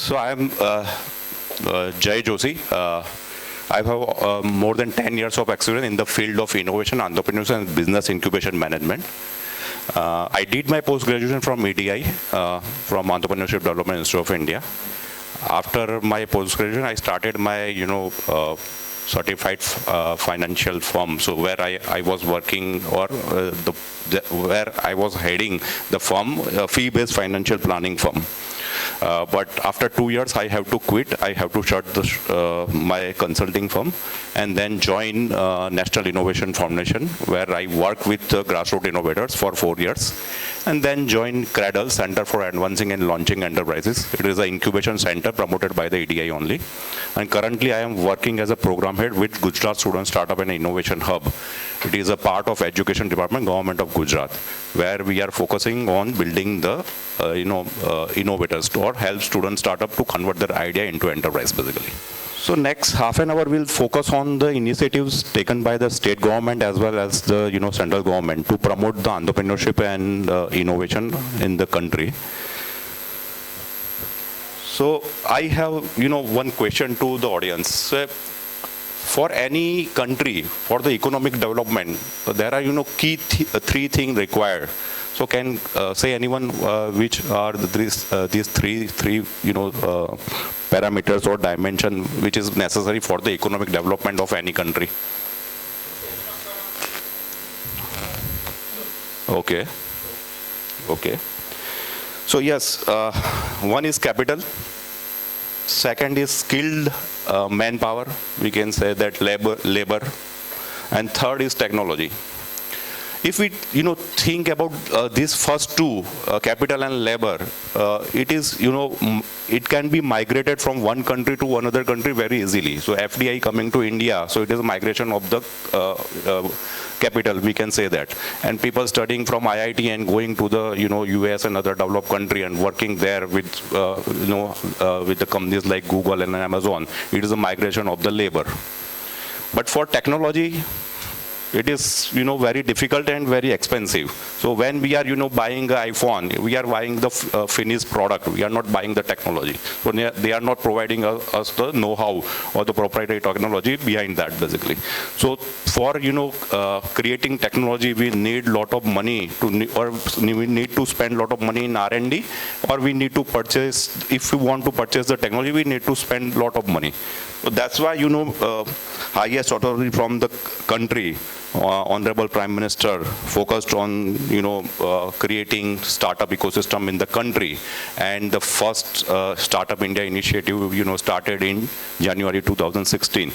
So I'm Joshi. I have more than 10 years of experience in the field of innovation, entrepreneurship, and business incubation management. I did my post-graduation from EDI, from Entrepreneurship Development Institute of India. After my post-graduation, I started my, certified financial firm. So where I was working, or where I was heading the firm, a fee-based financial planning firm. But after 2 years, I have to quit. I have to shut my consulting firm and then join National Innovation Foundation, where I work with grassroots innovators for 4 years, and then join CRADL, Center for Advancing and Launching Enterprises. It is an incubation center promoted by the EDI only. And currently, I am working as a program head with Gujarat Student Startup and Innovation Hub. It is a part of Education Department, Government of Gujarat, where we are focusing on building the innovators or help student startup to convert their idea into enterprise, basically. So next half an hour we'll focus on the initiatives taken by the state government as well as the central government to promote the entrepreneurship and innovation in the country. So I have one question to the audience. For any country, for the economic development, there are three things required. So can say anyone which are these three parameters or dimension which is necessary for the economic development of any country? Okay. So yes, one is capital. Second is skilled manpower. We can say that labor. And third is technology. If we think about these first two, capital and labor, it can be migrated from one country to another country very easily. So FDI coming to India, so it is a migration of the capital, we can say that. And people studying from IIT and going to the US and other developed country and working there with with the companies like Google and Amazon, it is a migration of the labor. But for technology, it is very difficult and very expensive. So when we are buying an iPhone, we are buying the finished product. We are not buying the technology. So they are not providing us the know-how or the proprietary technology behind that, basically. So for creating technology, we need lot of money or we need to spend lot of money in R&D, or we need to purchase. If we want to purchase the technology, we need to spend lot of money. So that's why highest authority from the country, Honorable Prime Minister, focused on creating startup ecosystem in the country, and the first Startup India initiative started in January 2016.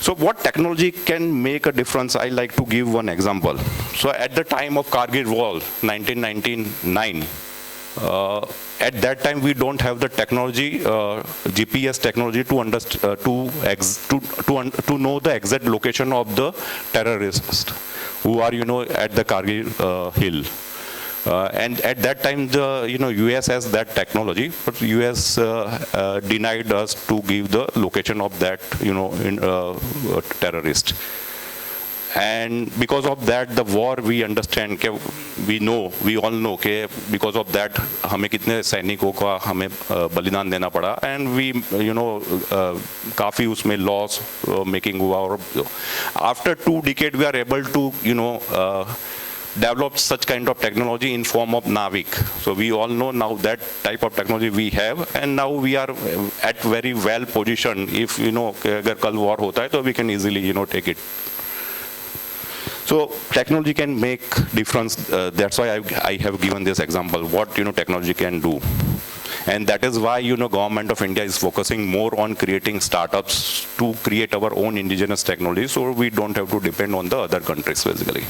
So what technology can make a difference? I like to give one example. So at the time of Kargil War, 1999. At that time, we don't have the technology, GPS technology, to know the exact location of the terrorists who are, at the Kargil hill. And at that time, the US has that technology, but US denied us to give the location of that terrorist. And because of that, the war, we understand, we all know, because of that, हमें कितने सैनिकों का हमें बलिदान देना पड़ा, and we, काफी उसमें loss making हुआ, और after 2 decades, we are able to, develop such kind of technology in form of Navik. So we all know now that type of technology we have, and now we are at very well positioned. If अगर कल war होता है, तो we can easily take it. So technology can make difference. That's why I have given this example, what technology can do. And that is why Government of India is focusing more on creating startups to create our own indigenous technology, so we don't have to depend on the other countries, basically.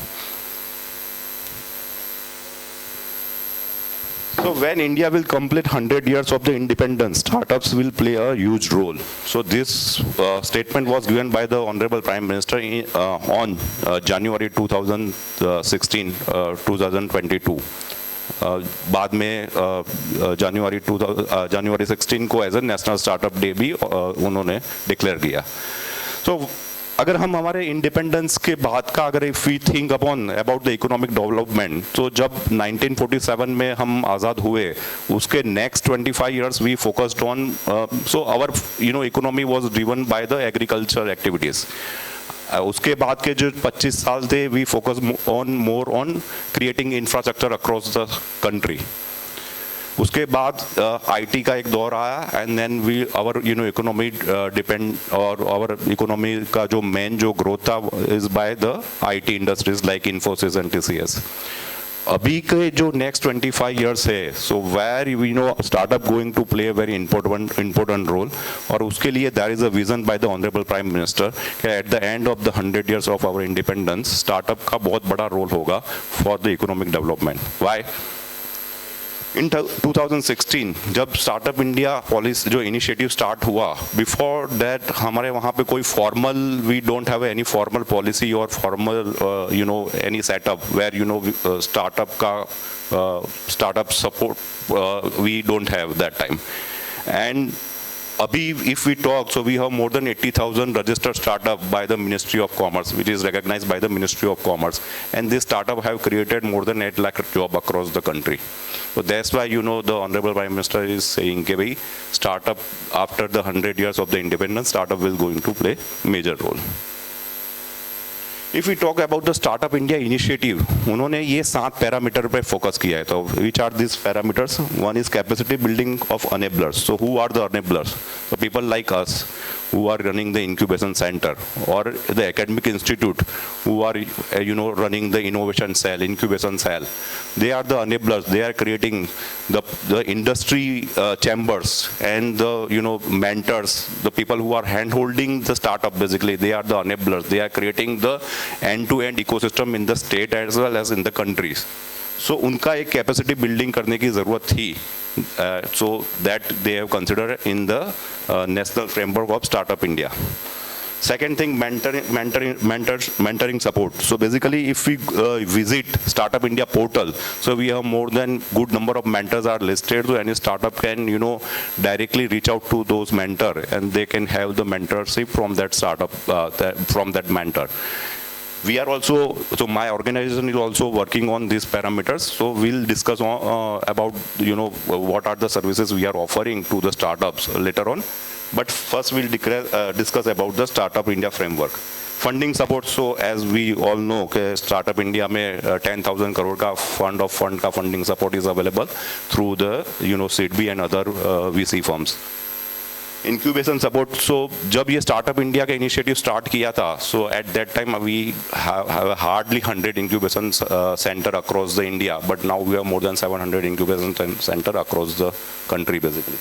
So when India will complete 100 years of the independence, startups will play a huge role. So this statement was given by the Honorable Prime Minister on January 2016, 2022. बाद में January 16 को as a National Startup Day भी उन्होंने declare किया. So अगर हम हमारे independence के बाद का अगर if we think upon about the economic development, तो जब 1947 में हम आज़ाद हुए, उसके next 25 years we focused on, so our economy was driven by the agriculture activities. उसके बाद के जो 25 साल थे, we focus on more on creating infrastructure across the country. उसके बाद आईटी का एक दौर आया, and then we our economy depend, और आवर इकोनॉमी का जो मेन जो ग्रोथ था is by the IT industries like Infosys and TCS. अभी के जो नेक्स्ट 25 इयर्स है, so where startup going to play very important role. और उसके लिए there is a vision by the honourable prime minister कि at the end of the 100 years of our independence, startup का बहुत बड़ा रोल होगा for the economic development. Why? In 2016 जब startup India policy जो इनिशिएटिव स्टार्ट हुआ, before that हमारे वहाँ पे कोई formal, we don't have any formal policy और formal any setup where startup support we don't have that time. And Abhi, if we talk, so we have more than 80,000 registered startup by the Ministry of Commerce, which is recognized by the Ministry of Commerce. And this startup have created more than 8 lakh jobs across the country. So that's why, the Honorable Prime Minister is saying that startup, after the 100 years of the independence, startup will going to play major role. If we talk about the Startup India initiative, उन्होंने ये 7 parameter पे focus किया है. तो which are these parameters? One is capacity building of enablers. So who are the enablers? So people like us who are running the incubation center, or the academic institute who are running the innovation cell, incubation cell. They are the enablers. They are creating the industry chambers and the mentors, the people who are hand holding the startup. Basically, they are the enablers. They are creating the end-to-end ecosystem in the state as well as in the countries. So उनका एक capacity building करने की ज़रूरत थी. So that they have considered in the national framework of Startup India. Second thing, mentoring support. So basically, if we visit Startup India portal, so we have more than good number of mentors are listed. So any startup can directly reach out to those mentor, and they can have the mentorship from that startup, from that mentor. We are also, so my organization is also working on these parameters. So we'll discuss about what are the services we are offering to the startups later on. But first we'll discuss about the Startup India framework. Funding support. So as we all know, Startup India में 10,000 crore का fund का funding support is available through the SIDB and other VC firms. Incubation support. So जब ये Startup India का initiative start किया था, so at that time we have hardly 100 incubation center across the India, but now we have more than 700 incubation center across the country basically.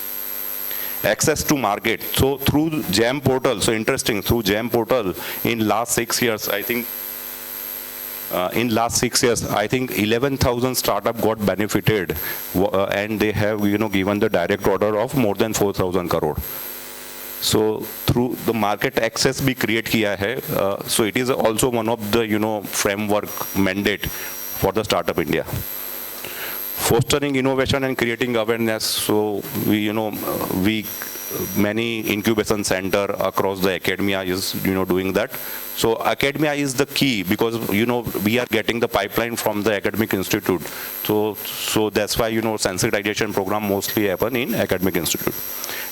Access to market. So through GEM portal, so interesting, through GEM portal in last 6 years, I think, I think 11,000 startup got benefited, and they have given the direct order of more than 4,000 crore. So through the market access be create kiya hai. So it is also one of the framework mandate for the Startup India. Fostering innovation and creating awareness. So we many incubation center across the academia is doing that. So academia is the key, because we are getting the pipeline from the academic institute. So that's why sensitization program mostly happen in academic institute.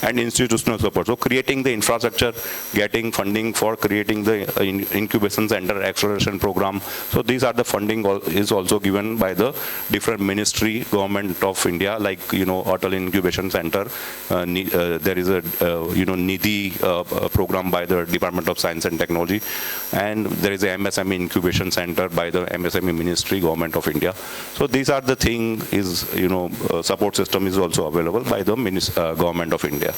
And institutional support. So creating the infrastructure, getting funding for creating the incubation center acceleration program. So these are the funding is also given by the different ministry, government of India, like Atal Incubation Center. There is a Nidhi program by the Department of Science and Technology, and there is a MSME Incubation Center by the MSME Ministry, Government of India. So these are the thing is support system is also available by the Government of India.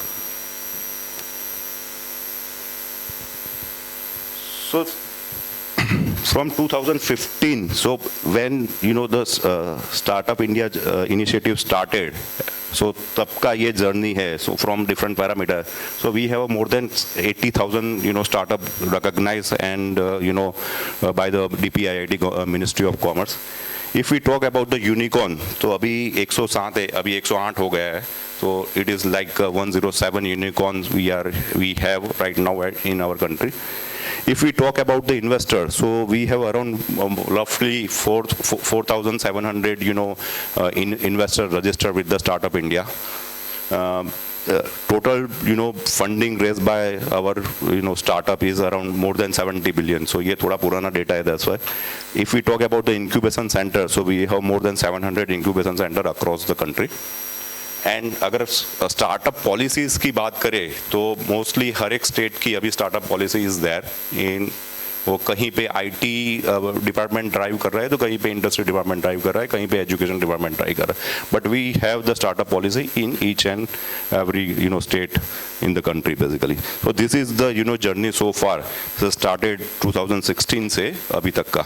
So from 2015, so when the Startup India initiative started, so tab ka ye journey hai. So from different parameters, so we have more than 80,000 startup recognized and by the DPIIT Ministry of Commerce. If we talk about the unicorn, so अभी 107 है, अभी 108 हो गया है. So it is like 107 unicorns we have right now in our country. If we talk about the investor, so we have around roughly 4,700, investors registered with the Startup India. Total, funding raised by our, startup is around more than 70 billion. So ये थोड़ा पुराना data है, that's why. If we talk about the incubation center, so we have more than 700 incubation center across the country. And अगर startup policies की बात करें, तो mostly हर एक state की अभी startup policy is there in वो कहीं पे IT डिपार्टमेंट ड्राइव कर रहा है, तो कहीं पे इंडस्ट्री डिपार्टमेंट ड्राइव कर रहा है, कहीं पे एजुकेशन डिपार्टमेंट ड्राइव कर रहा है. But we have the startup policy in each and every state in the country basically. So this is the journey so far, started 2016 से अभी तक का.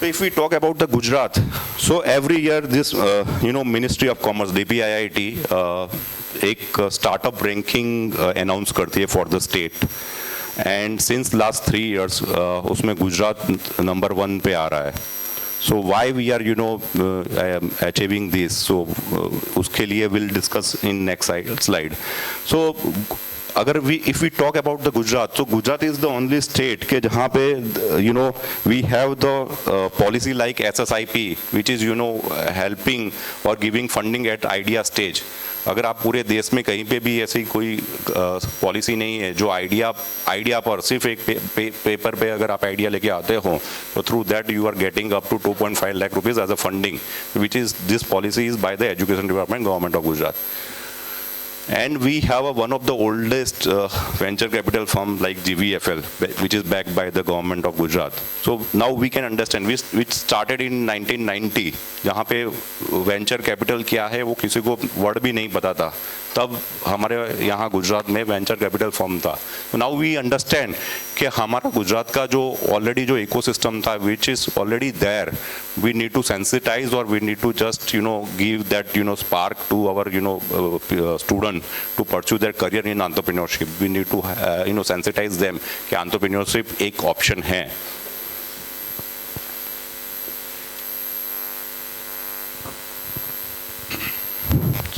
So if we talk about the Gujarat, so every year this, Ministry of Commerce, DPIIT, एक startup ranking announce करती है for the state. And since last 3 years, उसमें Gujarat number 1 पे आ रहा है. So why we are, achieving this? So उसके लिए we'll discuss in next slide. So अगर if we talk about the Gujarat, so Gujarat is the only state के जहाँ पे we have the policy like SSIP, which is helping or giving funding at idea stage. अगर आप पूरे देश में कहीं पे भी ऐसी कोई पॉलिसी नहीं है जो आइडिया पर सिर्फ एक पेपर पे अगर आप आइडिया लेके आते हो, तो through that you are getting up to 2.5 lakh rupees as a funding, which is this policy is by the education department, government of Gujarat. And we have one of the oldest venture capital firm like GVFL, which is backed by the government of Gujarat. So now we can understand, which started in 1990, जहाँ पे venture capital क्या है वो किसी को word भी नहीं पता था. तब हमारे यहाँ गुजरात में वेंचर कैपिटल फर्म था. नाउ वी अंडरस्टैंड कि हमारा गुजरात का जो ऑलरेडी जो इकोसिस्टम था which is already there, we need to sensitise और we need to just give that spark to our student to pursue their career in entrepreneurship. We need to sensitise them कि entrepreneurship एक option है.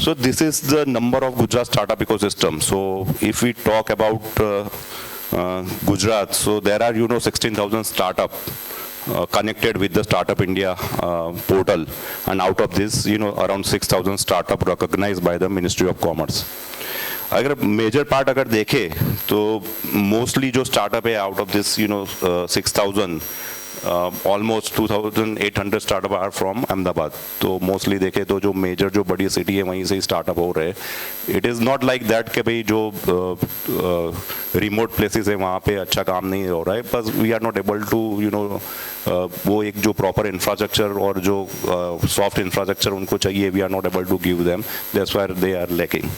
So this is the number of Gujarat startup ecosystem. So if we talk about Gujarat, so there are 16,000 startup connected with the Startup India portal, and out of this around 6,000 startup recognized by the Ministry of Commerce. अगर major part अगर देखे तो mostly जो startup है out of this 6,000, almost 2,800 startup are from Ahmedabad. तो mostly देखे तो जो मेजर जो बड़ी सिटी है वहीं से ही स्टार्टअप हो रहे हैं. It is not like that कि भाई जो रिमोट प्लेसेस है वहाँ पे अच्छा काम नहीं हो रहा है, बस we are not able to वो एक जो प्रॉपर इंफ्रास्ट्रक्चर और जो सॉफ्ट इंफ्रास्ट्रक्चर उनको चाहिए, we are not able to give them, that's why they are lacking.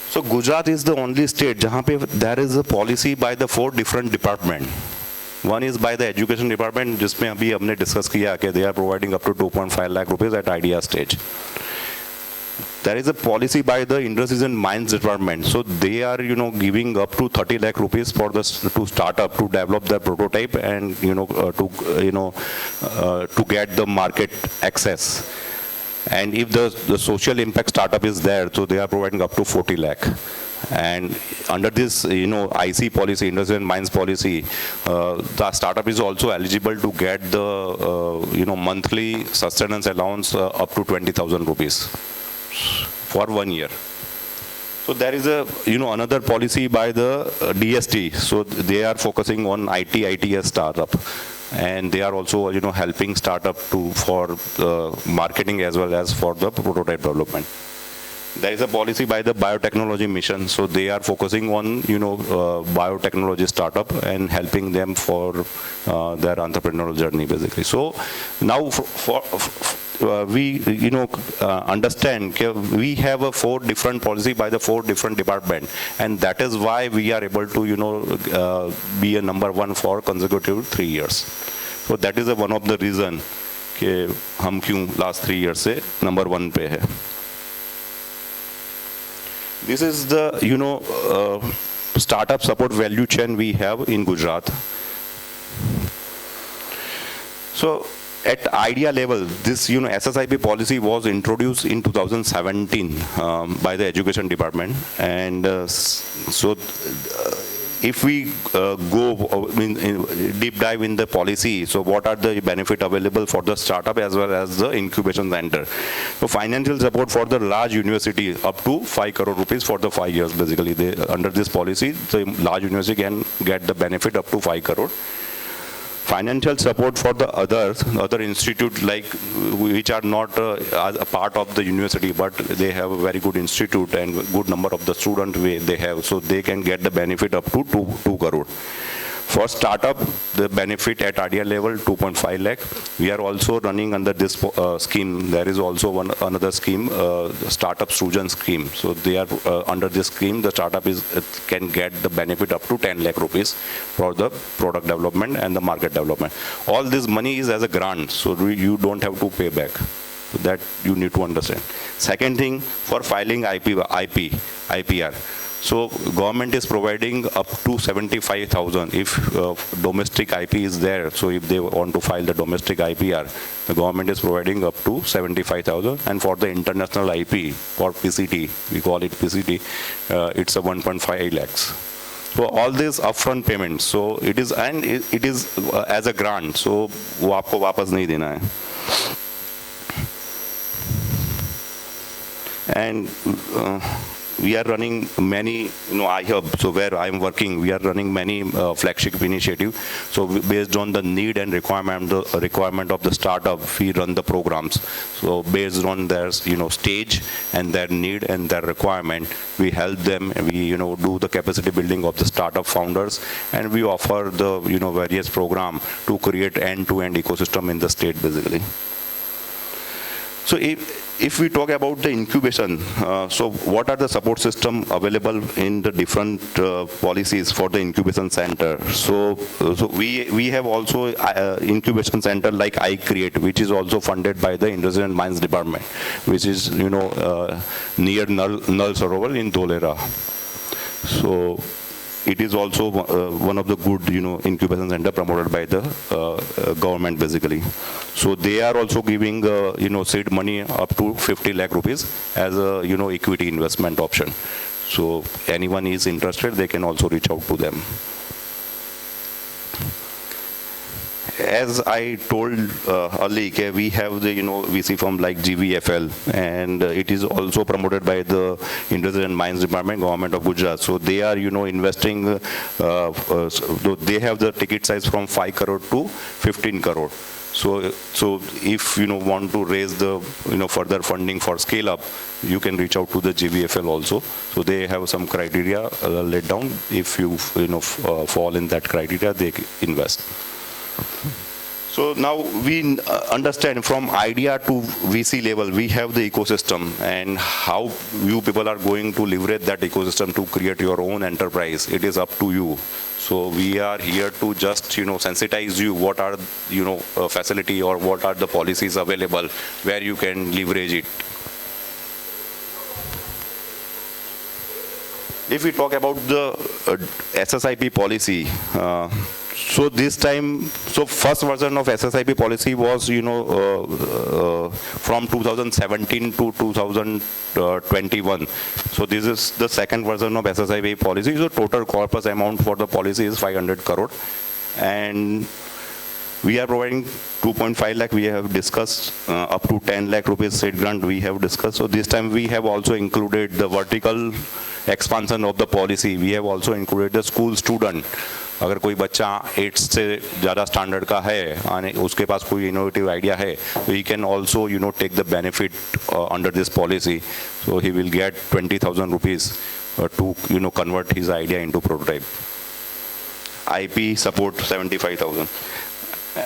So Gujarat is the only state जहाँ पे there is a policy by the 4 different department. One is by the education department, जिसमें अभी हमने discuss किया कि they are providing up to 2.5 lakh rupees at idea stage. There is a policy by the industries and mines department. So they are giving up to 30 lakh rupees for the to start up to develop their prototype and to get the market access. And if the social impact startup is there, so they are providing up to 40 lakh. And under this, IC policy, Industrial and Mines policy, the startup is also eligible to get the, monthly sustenance allowance up to 20,000 rupees for 1 year. So there is a, another policy by the DST. So they are focusing on ITS startup. And they are also, helping startup for marketing as well as for the prototype development. There is a policy by the biotechnology mission, so they are focusing on, biotechnology startup and helping them for their entrepreneurial journey, basically. So now we, understand we have a 4 different policy by the 4 different department, and that is why we are able to, be a number 1 for consecutive 3 years. So that is one of the reason कि हम क्यों last 3 years से number 1 पे है. This is the, startup support value chain we have in Gujarat. So at idea level, this SSIP policy was introduced in 2017 by the Education Department, and if we go deep dive in the policy, so what are the benefit available for the startup as well as the incubation center? So financial support for the large university up to 5 crore rupees for the 5 years. Basically, under this policy, the large university can get the benefit up to 5 crore. Financial support for the other institute, like which are not a part of the university, but they have a very good institute and good number of the student they have, so they can get the benefit up to 2 crore. For startup, the benefit at idea level 2.5 lakh. We are also running under this scheme. There is also another scheme, startup student scheme. So they are under this scheme, the startup can get the benefit up to 10 lakh rupees for the product development and the market development. All this money is as a grant, so you don't have to pay back. So that you need to understand. Second thing, for filing IPR. So government is providing up to 75,000 if domestic IP is there. So if they want to file the domestic IPR, the government is providing up to 75,000. And for the international IP, for PCT, we call it PCT, it's a 1.5 lakhs. So all this upfront payment. So it is, and it is as a grant. So वो आपको वापस नहीं देना है. And we are running many, iHub, so where I'm working, we are running many flagship initiatives. So based on the need and requirement of the startup, we run the programs. So based on their, stage and their need and their requirement, we help them. We, do the capacity building of the startup founders, and we offer the, various program to create end-to-end ecosystem in the state, basically. So if we talk about the incubation, so what are the support system available in the different policies for the incubation center? So we have also incubation center like I Create, which is also funded by the Industry and Mines Department, which is near Nal Sarovar in Dholera. So it is also one of the good, incubation center promoted by the government, basically. So they are also giving, seed money up to 50 lakh rupees as a, equity investment option. So anyone is interested, they can also reach out to them. As I told earlier, we have the VC firm like GVFL, and it is also promoted by the Industry and Mines Department, Government of Gujarat. So they are investing. They have the ticket size from 5 crore to 15 crore. So if want to raise the further funding for scale up, you can reach out to the GVFL also. So they have some criteria laid down. If you fall in that criteria, they invest. So now we understand from idea to VC level, we have the ecosystem, and how you people are going to leverage that ecosystem to create your own enterprise. It is up to you. So we are here to just sensitize you what are facility or what are the policies available where you can leverage it. If we talk about the SSIP policy, so this time, first version of SSIP policy was, from 2017 to 2021. So this is the second version of SSIP policy. So total corpus amount for the policy is 500 crore. And we are providing 2.5 lakh, we have discussed, up to 10 lakh rupees state grant we have discussed. So this time we have also included the vertical expansion of the policy. We have also included the school student. अगर कोई बच्चा 8 से ज़्यादा standard का है और उसके पास कोई इनोवेटिव आइडिया है, तो he can also take the benefit under this policy. So he will get 20,000 rupees to convert his idea into prototype. IP support 75,000.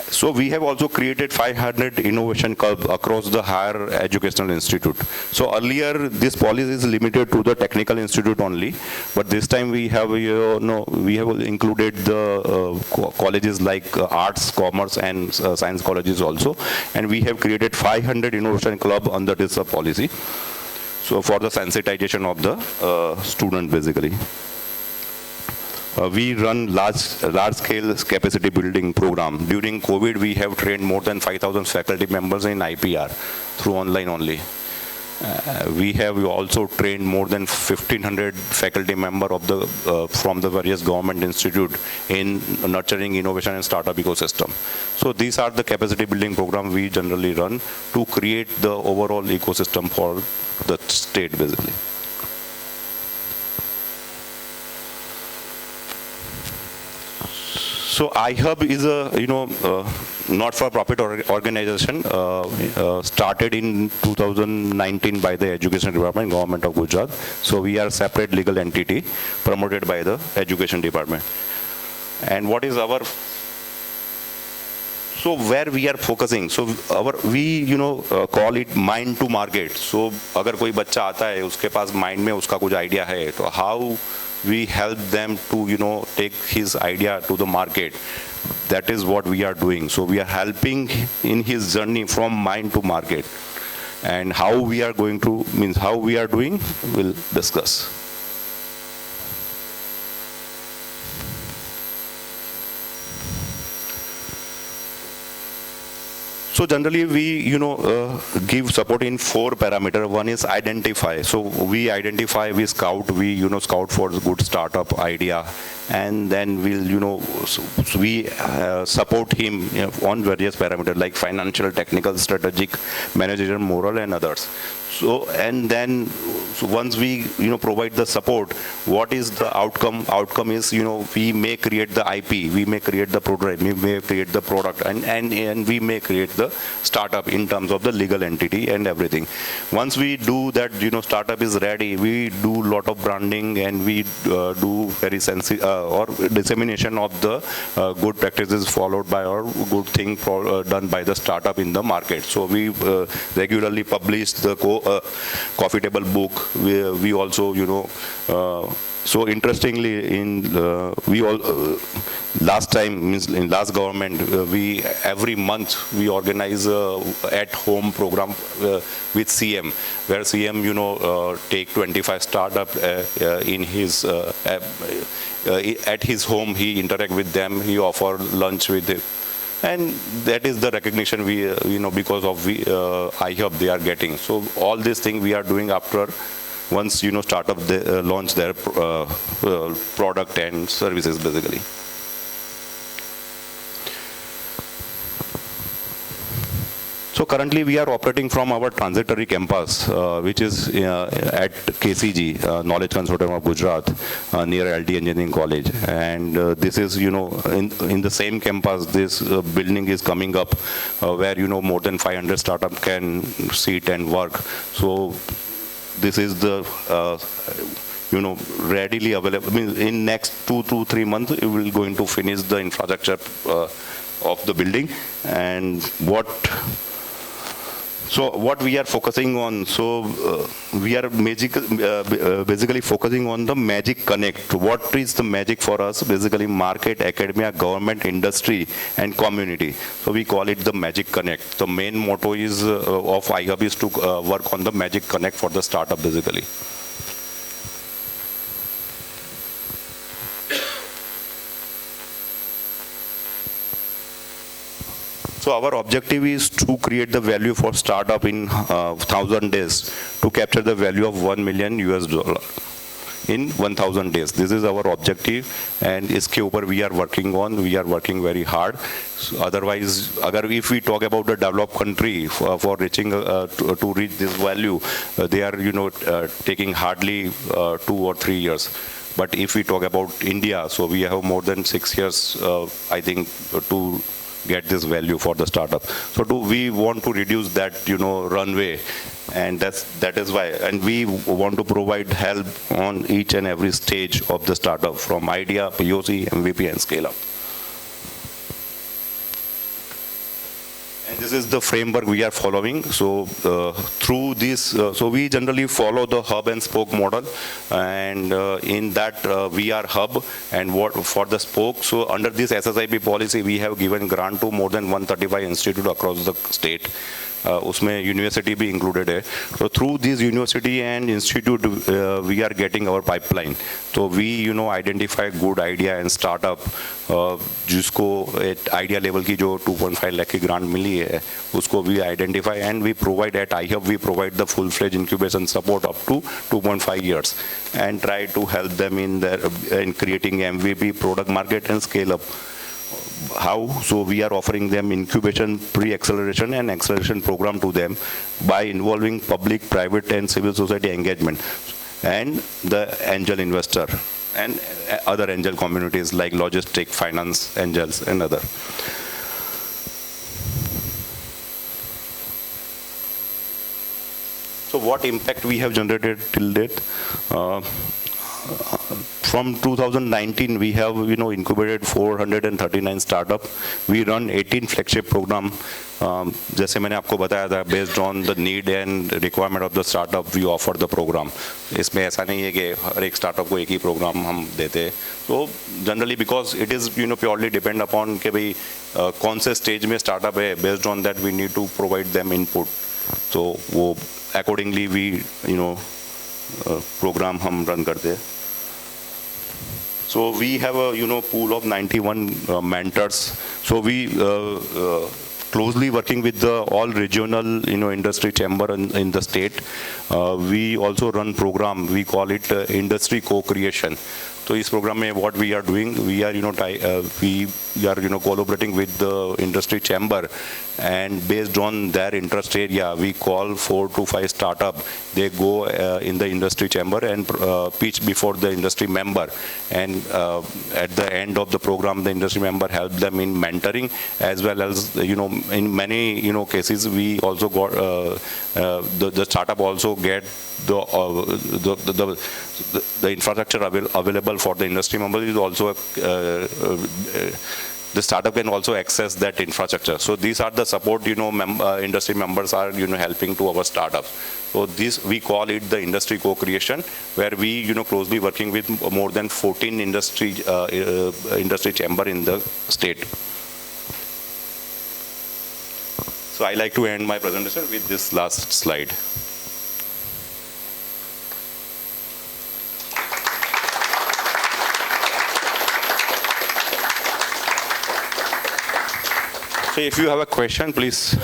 So we have also created 500 innovation club across the higher educational institute. So earlier this policy is limited to the technical institute only, but this time we have we have included the colleges like arts, commerce, and science colleges also, and we have created 500 innovation club under this policy. So for the sensitization of the student, basically. We run large-scale capacity building program. During COVID, we have trained more than 5,000 faculty members in IPR through online only. We have also trained more than 1,500 faculty members of from the various government institute in nurturing innovation and startup ecosystem. So these are the capacity building program we generally run to create the overall ecosystem for the state, basically. So iHub is a not-for-profit organization started in 2019 by the Education Department, Government of Gujarat. So we are a separate legal entity promoted by the Education Department. And what is our so where we are focusing? So we call it mind to market. So अगर कोई बच्चा आता है उसके पास mind में उसका कुछ idea है तो how we help them to take his idea to the market. That is what we are doing. So we are helping in his journey from mind to market. And how we are going to, means how we are doing, we'll discuss. So generally we, give support in 4 parameters. One is identify. So we identify, we scout, we, scout for the good startup idea. And then we'll, we support him on various parameters like financial, technical, strategic, managerial, moral, and others. So, and then once we, provide the support, what is the outcome? Outcome is, we may create the IP, we may create the prototype, we may create the product, and we may create the startup in terms of the legal entity and everything. Once we do that, startup is ready, we do lot of branding and we do very sensitive or dissemination of the good practices followed by or good thing done by the startup in the market. So we regularly publish the coffee table book. We also, so interestingly, in we all last time, means in last government, we every month we organize at-home program with CM, where CM take 25 startup in his at his home. He interact with them. He offer lunch with them. And that is the recognition we, because of iHub they are getting. So all these things we are doing after once, startup launch their product and services, basically. So currently we are operating from our transitory campus, which is at KCG, Knowledge Consortium of Gujarat, near LT Engineering College. And this is, in the same campus, this building is coming up where, more than 500 startups can sit and work. So this is the, readily available. I mean, in next 2 to 3 months, we will going to finish the infrastructure of the building. And what we are focusing on, we are basically focusing on the Magic Connect. What is the magic for us? Basically market, academia, government, industry, and community. So we call it the Magic Connect. The main motto is of iHub is to work on the Magic Connect for the startup, basically. So our objective is to create the value for startup in 1,000 days to capture the value of $1 million in 1,000 days. This is our objective, and iske upar we are working on. We are working very hard. So otherwise, if we talk about the developed country for reaching to reach this value, they are taking hardly 2 or 3 years. But if we talk about India, so we have more than 6 years, I think, to get this value for the startup. So we want to reduce that, runway, and that is why. And we want to provide help on each and every stage of the startup, from idea, POC, MVP, and scale up. And this is the framework we are following. So through this, so we generally follow the hub and spoke model, and in that we are hub and what for the spoke. So under this SSIP policy, we have given grant to more than 135 institutes across the state उसमें university भी included है. So through this university and institute, we are getting our pipeline. So we, identify good idea and startup, जिसको idea level की जो 2.5 lakh की grant मिली है, उसको we identify and we provide at iHub, we provide the full-fledged incubation support up to 2.5 years and try to help them in creating MVP, product market and scale up. How? So we are offering them incubation, pre-acceleration and acceleration program to them by involving public, private and civil society engagement and the angel investor and other angel communities like logistic, finance, angels and other. So what impact we have generated till date? From 2019, we have incubated 439 startup. We run 18 flagship program. जैसे मैंने आपको बताया था, based on the need and requirement of the startup, we offer the program. इसमें ऐसा नहीं है कि हर एक startup को एक ही program हम देते. So generally because it is purely depend upon कि भाई कौन से stage में startup है, based on that we need to provide them input. So वो accordingly we program हम run करते हैं. So we have a pool of 91 mentors. So we closely working with the all regional industry chamber in the state. We also run program. We call it industry co-creation. So इस program में what we are doing, we are collaborating with the industry chamber, and based on their interest area, we call 4 to 5 startup. They go in the industry chamber and pitch before the industry member, and at the end of the program, the industry member help them in mentoring, as well as in many cases we also got the startup also get the infrastructure available for the industry member is also the startup can also access that infrastructure. So these are the support industry members are helping to our startups. So this we call it the industry co-creation, where we closely working with more than 14 industry chamber in the state. So I like to end my presentation with this last slide. So if you have a question, please